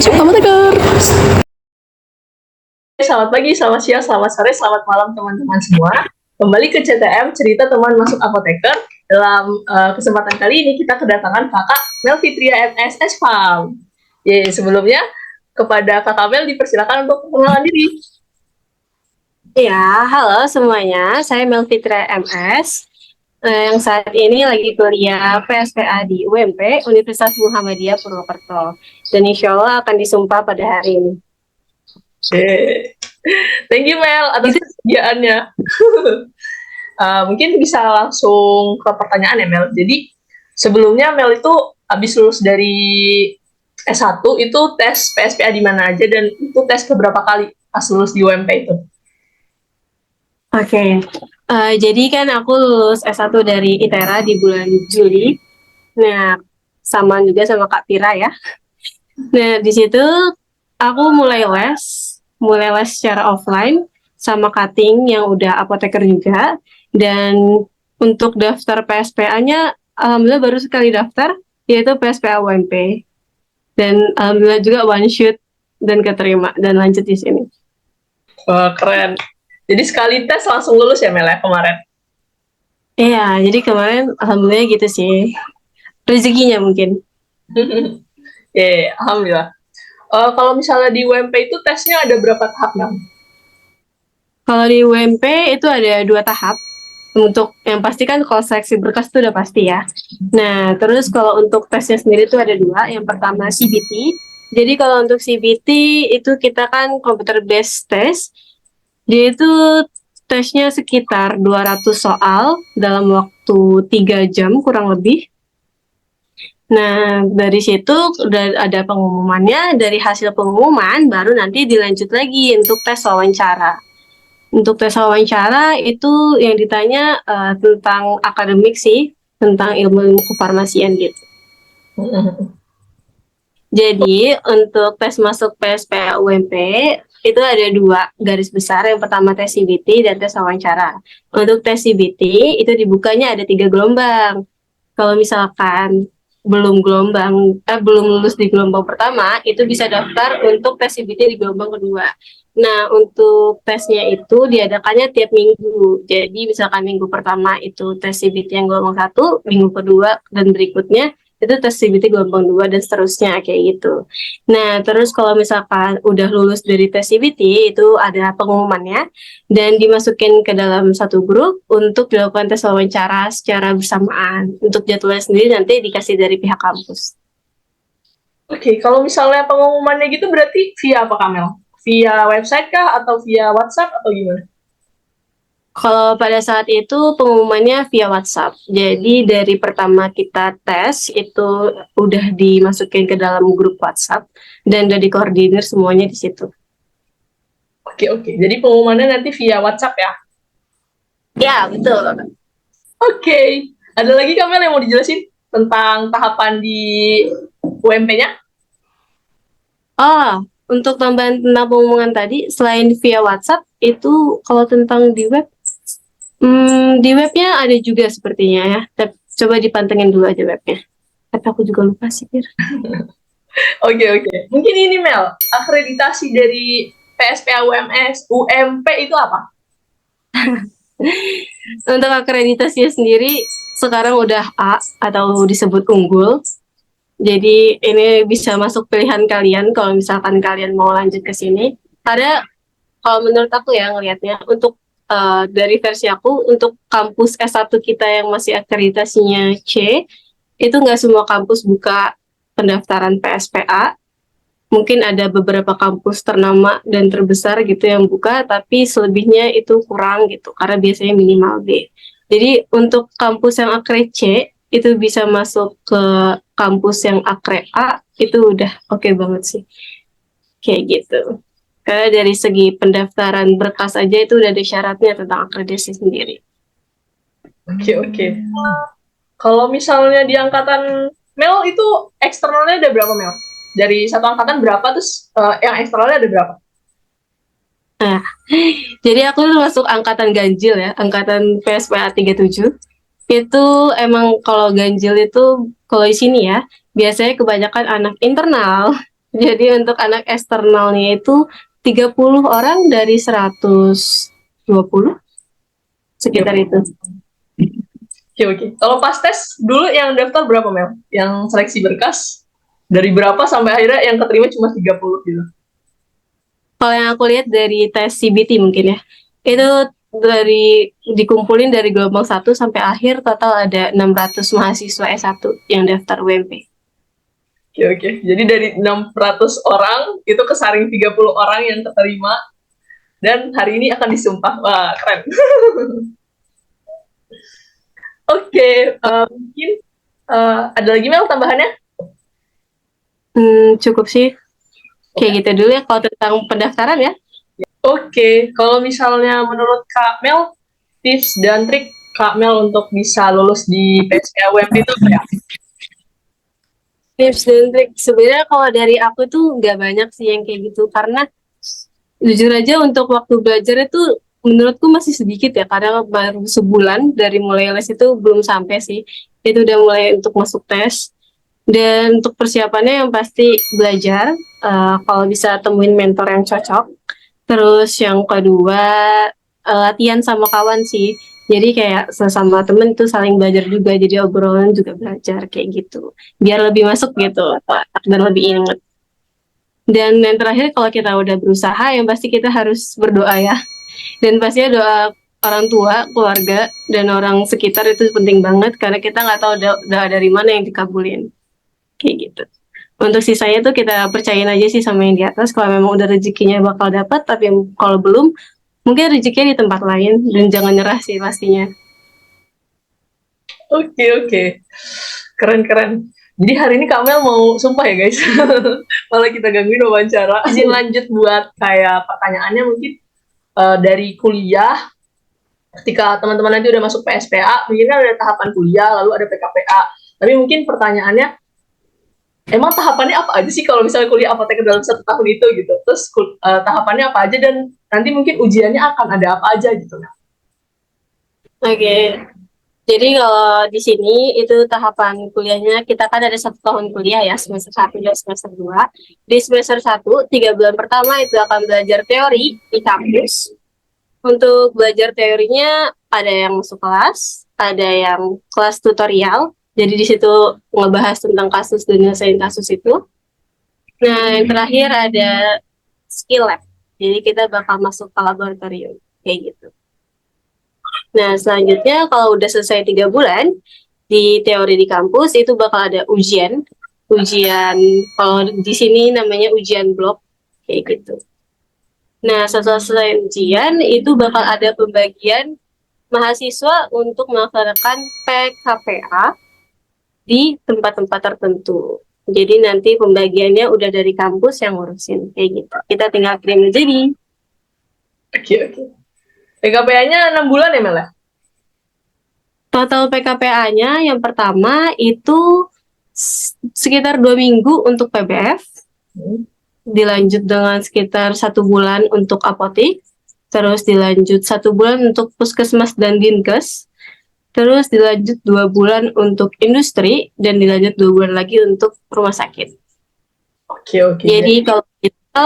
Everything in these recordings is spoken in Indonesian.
masuk apoteker. Selamat pagi, selamat siang, selamat sore, selamat malam teman-teman semua. Kembali ke CTM, cerita teman masuk apoteker. Dalam kesempatan kali ini kita kedatangan kakak Mel Fitria MS SFAM. Sebelumnya kepada kakak Mel dipersilakan untuk perkenalan diri. Ya, halo semuanya, saya Mel Fitria MS. Yang saat ini lagi kuliah PSPA di UMP, Universitas Muhammadiyah Purwokerto. Dan insya Allah akan disumpah pada hari ini. Thank you Mel atas kesediaannya. Mungkin bisa langsung ke pertanyaan ya Mel. Jadi sebelumnya Mel itu habis lulus dari S1 itu tes PSPA di mana aja dan itu tes beberapa kali pas lulus di UMP itu? Oke. Jadi kan aku lulus S1 dari ITERA di bulan Juli. Nah, sama juga sama Kak Pira ya. Nah, di situ aku mulai les secara offline sama cutting yang udah apoteker juga. Dan untuk daftar PSPA-nya, alhamdulillah baru sekali daftar, yaitu PSPA UMP. Dan alhamdulillah juga one shoot dan keterima dan lanjut di sini. Wah, keren. Jadi sekali tes langsung lulus ya Mel ya kemarin? Iya, jadi kemarin alhamdulillah gitu sih. Rezekinya mungkin. Alhamdulillah. Kalau misalnya di UMP itu tesnya ada berapa tahap Mel? Kalau di UMP itu ada 2 tahap. Untuk yang pasti kan kalau seleksi berkas itu udah pasti ya. Nah, terus kalau untuk tesnya sendiri itu ada 2. Yang pertama CBT. Jadi kalau untuk CBT itu kita kan computer based test. Dia itu tesnya sekitar 200 soal dalam waktu 3 jam kurang lebih. Nah, dari situ udah ada pengumumannya. Dari hasil pengumuman baru nanti dilanjut lagi untuk tes wawancara. Untuk tes wawancara itu yang ditanya tentang akademik sih, tentang ilmu kefarmasian gitu. Jadi untuk tes masuk PSPA UMP itu ada 2 garis besar. Yang pertama tes CBT dan tes wawancara. Untuk tes CBT itu dibukanya ada 3 gelombang. Kalau misalkan belum lulus di gelombang pertama, itu bisa daftar untuk tes CBT di gelombang kedua. Nah, untuk tesnya itu diadakannya tiap minggu. Jadi misalkan minggu pertama itu tes CBT yang gelombang 1, minggu kedua dan berikutnya itu tes CBT gelombang 2 dan seterusnya kayak gitu. Nah, terus kalau misalkan udah lulus dari tes CBT itu ada pengumumannya dan dimasukin ke dalam satu grup untuk dilakukan tes wawancara secara bersamaan. Untuk jadwalnya sendiri nanti dikasih dari pihak kampus. Oke, kalau misalnya pengumumannya gitu berarti via apa Kamel? Via website kah atau via WhatsApp atau gimana? Kalau pada saat itu pengumumannya via WhatsApp. Jadi dari pertama kita tes itu udah dimasukin ke dalam grup WhatsApp dan udah dikoordinir semuanya di situ. Oke. Jadi pengumumannya nanti via WhatsApp ya? Ya, betul. Oke. Ada lagi Kamel yang mau dijelasin tentang tahapan di UMP-nya? Untuk tambahan tentang pengumuman tadi, selain via WhatsApp, itu kalau tentang di web, di webnya ada juga sepertinya ya. Tapi coba dipantengin dulu aja webnya. Tapi aku juga lupa sih, Pir. Oke. Mungkin ini Mel, akreditasi dari PSPA UMP itu apa? Untuk akreditasinya sendiri, sekarang udah A atau disebut unggul. Jadi ini bisa masuk pilihan kalian kalau misalkan kalian mau lanjut ke sini. Ada, kalau menurut aku ya ngelihatnya, untuk dari versi aku, untuk kampus S1 kita yang masih akreditasinya C, itu nggak semua kampus buka pendaftaran PSPA. Mungkin ada beberapa kampus ternama dan terbesar gitu yang buka, tapi selebihnya itu kurang gitu, karena biasanya minimal B. Jadi untuk kampus yang akre C, itu bisa masuk ke kampus yang akre A, itu udah oke banget sih. Kayak gitu. Karena dari segi pendaftaran berkas aja itu udah ada syaratnya tentang akreditasi sendiri. Oke. Kalau misalnya di angkatan Mel itu eksternalnya ada berapa Mel? Dari satu angkatan berapa, terus yang eksternalnya ada berapa? Nah, jadi aku tuh masuk angkatan ganjil ya, angkatan PSPA 37. Itu emang kalau ganjil itu, kalau di sini ya, biasanya kebanyakan anak internal. Jadi untuk anak eksternalnya itu 30 orang dari 120 sekitar itu. Oke, oke. Kalau pas tes dulu yang daftar berapa Mel? Yang seleksi berkas dari berapa sampai akhirnya yang keterima cuma 30 gitu. Kalau yang aku lihat dari tes CBT mungkin ya, itu dari dikumpulin dari gelombang 1 sampai akhir total ada 600 mahasiswa S1 yang daftar UMP. Oke, oke. Jadi dari 600 orang itu kesaring 30 orang yang keterima dan hari ini akan disumpah. Wah, keren. Oke, mungkin ada lagi Mel tambahannya? Cukup sih. Kayak gitu dulu ya kalau tentang pendaftaran ya. Oke, kalau misalnya menurut Kak Mel, tips dan trik Kak Mel untuk bisa lulus di PSPA UMP itu apa ya? Tips dan trik sebenarnya kalau dari aku tuh nggak banyak sih yang kayak gitu, karena jujur aja untuk waktu belajar itu menurutku masih sedikit ya, karena baru sebulan dari mulai les itu belum sampai sih, itu udah mulai untuk masuk tes. Dan untuk persiapannya yang pasti belajar, kalau bisa temuin mentor yang cocok. Terus yang kedua, latihan sama kawan sih. Jadi kayak sesama temen tuh saling belajar juga, jadi obrolan juga belajar kayak gitu. Biar lebih masuk gitu, dan lebih inget. Dan yang terakhir kalau kita udah berusaha, yang pasti kita harus berdoa ya. Dan pastinya doa orang tua, keluarga, dan orang sekitar itu penting banget, karena kita nggak tahu doa dari mana yang dikabulin. Kayak gitu. Untuk sisanya tuh kita percayain aja sih sama yang di atas. Kalau memang udah rezekinya bakal dapat, tapi kalau belum, mungkin rezekinya di tempat lain. Dan jangan nyerah sih pastinya. Oke, oke. Keren-keren. Jadi hari ini Kak Mel mau sumpah ya guys. Malah kita gangguin wawancara. Izin lanjut buat kayak pertanyaannya mungkin dari kuliah. Ketika teman-teman nanti udah masuk PSPA, mungkin kan ada tahapan kuliah, lalu ada PKPA. Tapi mungkin pertanyaannya, emang tahapannya apa aja sih kalau misalnya kuliah apoteker dalam 1 tahun itu gitu? Terus tahapannya apa aja dan nanti mungkin ujiannya akan ada apa aja gitu? Oke. Jadi kalau di sini itu tahapan kuliahnya, kita kan ada 1 tahun kuliah ya, semester 1 dan semester 2. Di semester 1, 3 bulan pertama itu akan belajar teori di kampus. Untuk belajar teorinya ada yang masuk kelas, ada yang kelas tutorial. Jadi di situ ngebahas tentang kasus dan nyelesain kasus itu. Nah, yang terakhir ada skill lab. Jadi kita bakal masuk ke laboratorium kayak gitu. Nah, selanjutnya kalau udah selesai 3 bulan di teori di kampus itu bakal ada ujian. Ujian kalau di sini namanya ujian blok kayak gitu. Nah, setelah selesai ujian itu bakal ada pembagian mahasiswa untuk melaksanakan PKPA di tempat-tempat tertentu. Jadi nanti pembagiannya udah dari kampus yang ngurusin kayak gitu. Kita tinggal kirim aja nih. Oke, oke. PKPA-nya 6 bulan ya Mel ya? Total PKPA-nya yang pertama itu sekitar 2 minggu untuk PBF, dilanjut dengan sekitar 1 bulan untuk apotik, terus dilanjut 1 bulan untuk puskesmas dan dinkes, terus dilanjut 2 bulan untuk industri, dan dilanjut 2 bulan lagi untuk rumah sakit. Oke, oke. Jadi kalau kita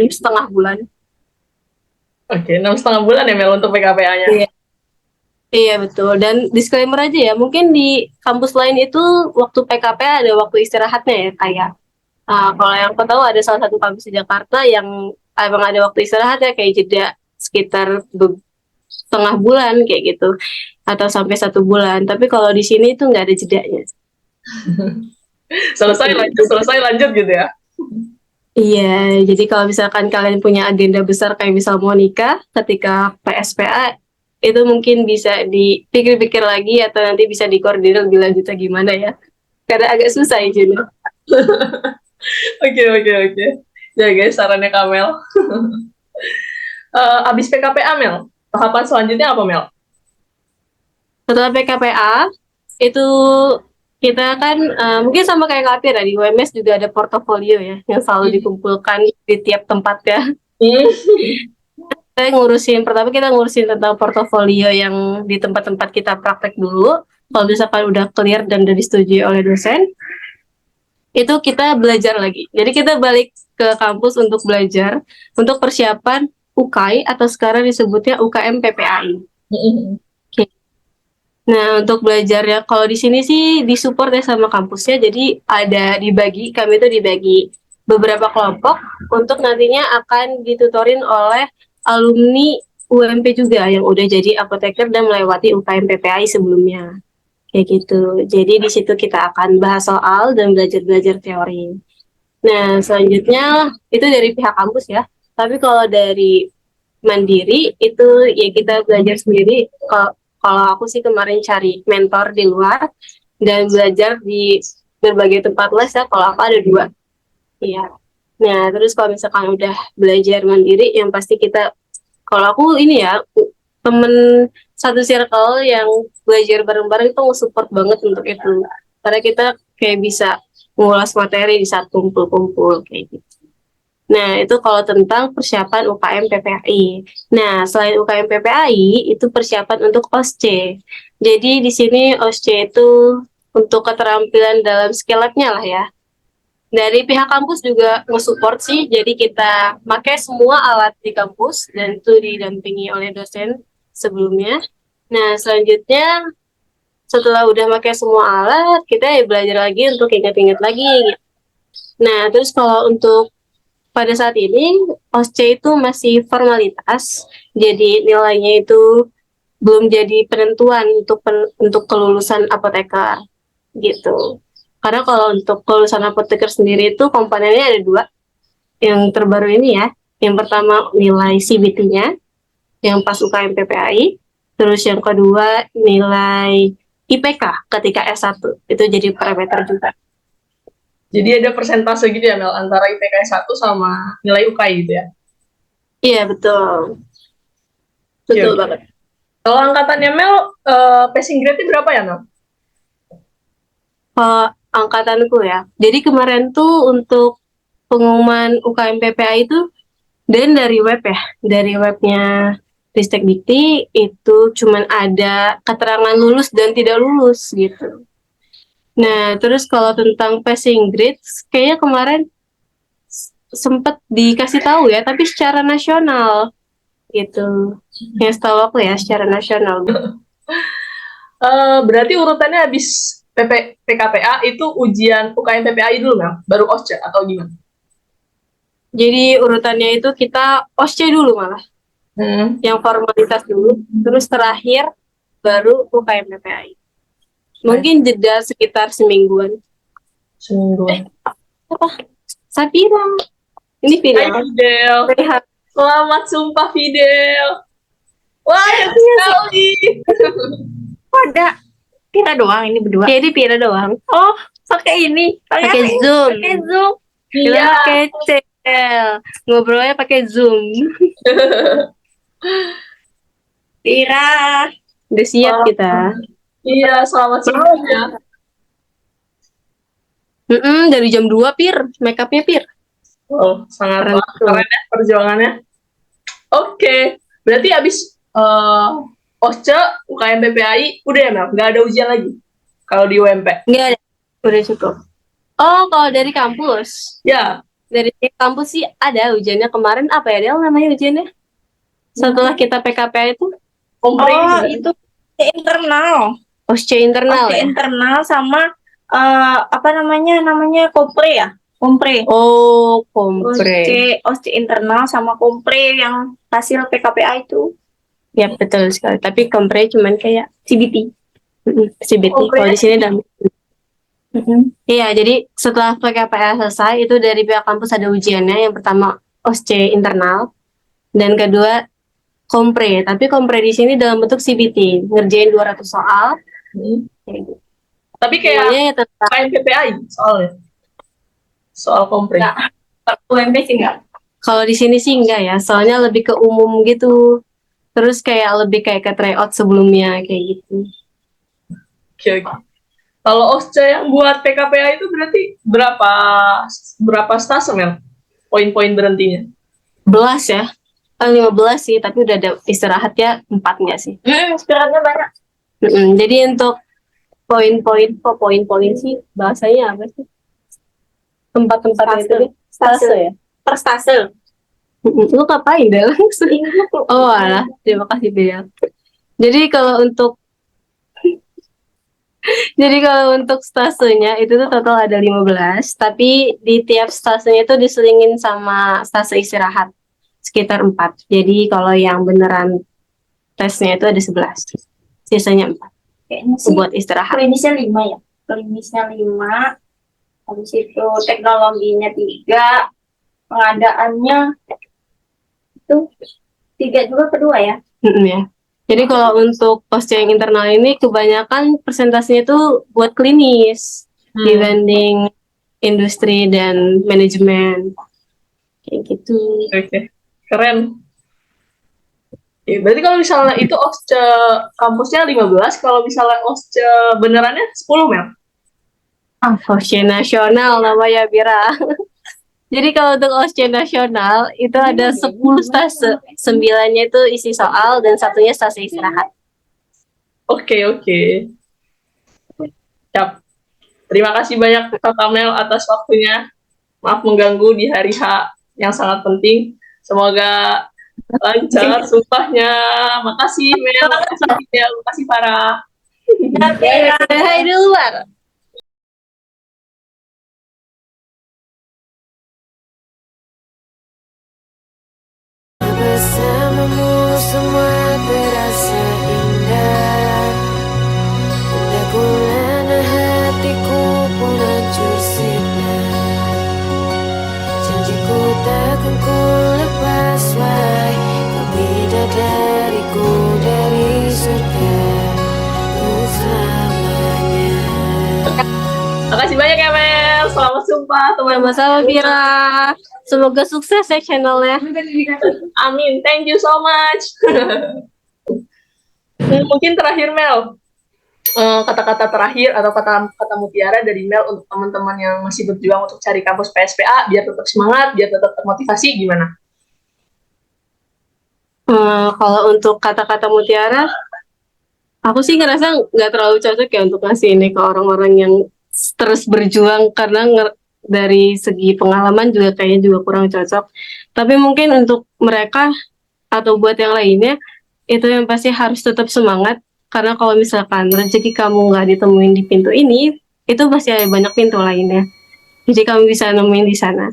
6,5 bulan. Oke, 6,5 bulan ya Mel untuk PKPA-nya. Iya. Iya betul, dan disclaimer aja ya, mungkin di kampus lain itu waktu PKPA ada waktu istirahatnya ya, kayak kalau yang aku tahu ada salah satu kampus di Jakarta yang emang ada waktu istirahat ya, kayak jeda sekitar 0,5 bulan kayak gitu, atau sampai 1 bulan. Tapi kalau di sini itu nggak ada jedanya. Selesai lanjut, selesai lanjut gitu ya. Iya, jadi kalau misalkan kalian punya agenda besar kayak misal mau nikah, ketika PSPA itu mungkin bisa dipikir-pikir lagi, atau nanti bisa dikoordinir lebih lanjutnya gimana ya. Karena agak susah izinnya. Oke, oke, oke. Ya guys, sarannya Kamel. Abis PKPA Mel, tahapan selanjutnya apa Mel? Setelah PKPA itu kita kan mungkin sama kayak Kak Pira, di UMS juga ada portofolio ya yang selalu dikumpulkan di tiap tempat ya. Pertama kita ngurusin tentang portofolio yang di tempat-tempat kita praktek dulu. Kalau misalkan udah clear dan udah disetujui oleh dosen, itu kita belajar lagi. Jadi kita balik ke kampus untuk belajar, untuk persiapan UKAI atau sekarang disebutnya UKM PPAI. Oke. Nah, untuk belajarnya kalau di sini sih disupport ya sama kampusnya. Jadi kami itu dibagi beberapa kelompok untuk nantinya akan ditutorin oleh alumni UMP juga yang udah jadi apoteker dan melewati UKM PPAI sebelumnya. Kayak gitu. Jadi di situ kita akan bahas soal dan belajar-belajar teori. Nah, selanjutnya itu dari pihak kampus ya. Tapi kalau dari mandiri itu ya kita belajar sendiri. Kalau aku sih kemarin cari mentor di luar dan belajar di berbagai tempat les ya. Kalau aku ada 2. Iya. Nah, terus kalau misalkan udah belajar mandiri, yang pasti kita, kalau aku ini ya, temen satu circle yang belajar bareng-bareng itu nge-support banget untuk itu. Karena kita kayak bisa mengulas materi di saat kumpul-kumpul kayak gitu. Nah, itu kalau tentang persiapan UKM PPAI. Nah, selain UKM PPAI, itu persiapan untuk OSCE. Jadi di sini OSCE itu untuk keterampilan dalam skill lab-nya lah ya. Dari pihak kampus juga nge-support sih, jadi kita pakai semua alat di kampus dan itu didampingi oleh dosen sebelumnya. Nah, selanjutnya setelah udah pakai semua alat, kita ya belajar lagi untuk ingat-ingat lagi. Nah, terus kalau untuk pada saat ini, OSCE itu masih formalitas, jadi nilainya itu belum jadi penentuan untuk kelulusan apoteker gitu. Karena kalau untuk kelulusan apoteker sendiri itu komponennya ada 2. Yang terbaru ini ya, yang pertama nilai CBT-nya, yang pas UKM PPAI, terus yang kedua nilai IPK ketika S1, itu jadi parameter juga. Jadi ada persentase gitu ya Mel antara IPK 1 sama nilai UKAI gitu ya. Iya betul, betul Oke. banget. Kalau angkatannya Mel, passing grade-nya berapa ya Mel? Angkatanku ya, jadi kemarin tuh untuk pengumuman UKM PPAI itu dan dari web ya, dari webnya Ristek Dikti itu cuman ada keterangan lulus dan tidak lulus gitu. Nah, terus kalau tentang passing grades, kayaknya kemarin sempat dikasih tahu ya, tapi secara nasional gitu. Yang setahu aku ya, secara nasional. Berarti urutannya habis PKPA itu ujian UKM PPAI dulu Mel, baru OSCE atau gimana? Jadi urutannya itu kita OSCE dulu malah, yang formalitas dulu, terus terakhir baru UKM PPAI. Mungkin jeda sekitar semingguan. Semingguan. Apa? Sapira. Ini Hai Fidel. Fidel. Sehat. Selamat sumpah Fidel. Wah, happy sekali. Ada Pira doang ini berdua. Jadi Pira doang. Oh, pakai ini. Pakai Zoom. Pakai Zoom. Kita Iya. pakai cel. Ngobrolnya pakai Zoom. Pira. Udah siap kita. Iya, selamat sumpah ya. Dari jam 2 Pir. Make upnya Pir. Oh, sangat Keren. keren ya perjuangannya. Oke, berarti habis OSCE, UKM PPAI, udah ya Mel? Nggak ada ujian lagi? Kalau di UMP? Enggak ada. Udah cukup. Oh, kalau dari kampus. Ya, Dari kampus sih ada ujiannya kemarin. Apa ya Del namanya ujiannya? Setelah kita PKP itu. kompre Oh, gitu. itu internal. OSCE internal Oke, ya? internal sama apa namanya kompre ya? Kompre. Oh, kompre. OSCE internal sama kompre yang hasil PKPA itu. Ya betul sekali. Tapi kompre cuman kayak CBT. CBT. Kompre. Kalau di sini ada. Iya, jadi setelah PKPA selesai itu dari pihak kampus ada ujiannya. Yang pertama OSCE internal dan kedua kompre. Tapi kompre di sini dalam bentuk CBT, ngerjain 200 soal. Kayak gitu. Tapi kayak Semuanya ya tentang UKM PPAI soalnya. Soal kompre. Nggak. UMP sih enggak. kalau di sini sih enggak ya, soalnya lebih ke umum gitu. Terus kayak lebih kayak ke tryout sebelumnya kayak gitu. Oke. Kalau OSCE yang buat PKPA itu berarti berapa stase Mel? Poin-poin berhentinya? 11 ya. 15 sih, tapi udah ada istirahat ya 4 enggak sih. Istirahatnya banyak. Jadi untuk poin-poin sih bahasanya apa sih? tempat-tempatnya itu deh. Stase ya. Per stase. Lu ngapain dah langsung? Oh alah, terima kasih Bel. Jadi kalau untuk stasenya itu tuh total ada 15, tapi di tiap stasenya itu diselingin sama stase istirahat sekitar 4. Jadi kalau yang beneran tesnya itu ada 11. Sisanya 4 Kayaknya sih buat istirahat. klinisnya 5 ya. Klinisnya 5. Habis itu teknologinya 3. Pengadaannya itu 3 juga kedua ya. Ya. Jadi kalau untuk post yang internal ini kebanyakan presentasinya itu buat klinis dibanding industri dan manajemen. Kayak gitu. Oke. Keren. Oke, berarti kalau misalnya itu OSCE kampusnya 15, kalau misalnya OSCE benerannya 10, Mel? OSCE nasional namanya Bira. Jadi kalau untuk OSCE nasional itu ada 10 stase, 9-nya itu isi soal dan satunya stase istirahat. Oke. Siap. Terima kasih banyak Kakak Mel atas waktunya. Maaf mengganggu di hari H yang sangat penting. Semoga lancar sumpahnya. Makasih Mel, makasih Fidel, makasih Farah. Hai di luar. Bersamamu semua terasa indah. Bila gulana hatiku pun hancur sinar. Janjiku takkan ku lepas, wahai kau bidadariku dari surga ku selamanya. Makasih banyak ya Mel. Selamat sumpah teman-teman. Sama-sama Bira. Semoga sukses ya channelnya. Amin. Thank you so much. Mungkin terakhir Mel. Kata-kata terakhir atau kata mutiara dari Mel untuk teman-teman yang masih berjuang untuk cari kampus PSPA biar tetap semangat, biar tetap termotivasi, gimana? Kalau untuk kata-kata mutiara, aku sih ngerasa nggak terlalu cocok ya untuk ngasih ini ke orang-orang yang terus berjuang karena dari segi pengalaman juga kayaknya juga kurang cocok. Tapi mungkin untuk mereka atau buat yang lainnya itu yang pasti harus tetap semangat karena kalau misalkan rezeki kamu nggak ditemuin di pintu ini, itu pasti ada banyak pintu lainnya. Jadi kamu bisa nemuin di sana.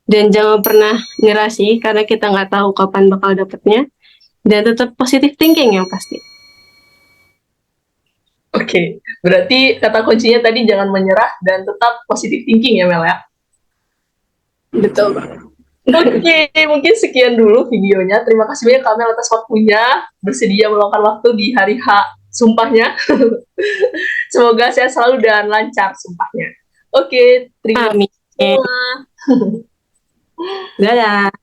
Dan jangan pernah nyerah sih karena kita nggak tahu kapan bakal dapetnya. Dan tetap positive thinking yang pasti. Oke, berarti kata kuncinya tadi jangan menyerah dan tetap positive thinking ya Mel ya? Betul. Oke, mungkin sekian dulu videonya. Terima kasih banyak Kak Mel atas waktunya, bersedia meluangkan waktu di hari H sumpahnya. Semoga sehat selalu dan lancar sumpahnya. Oke, terima kasih Amin. semua. Dadah.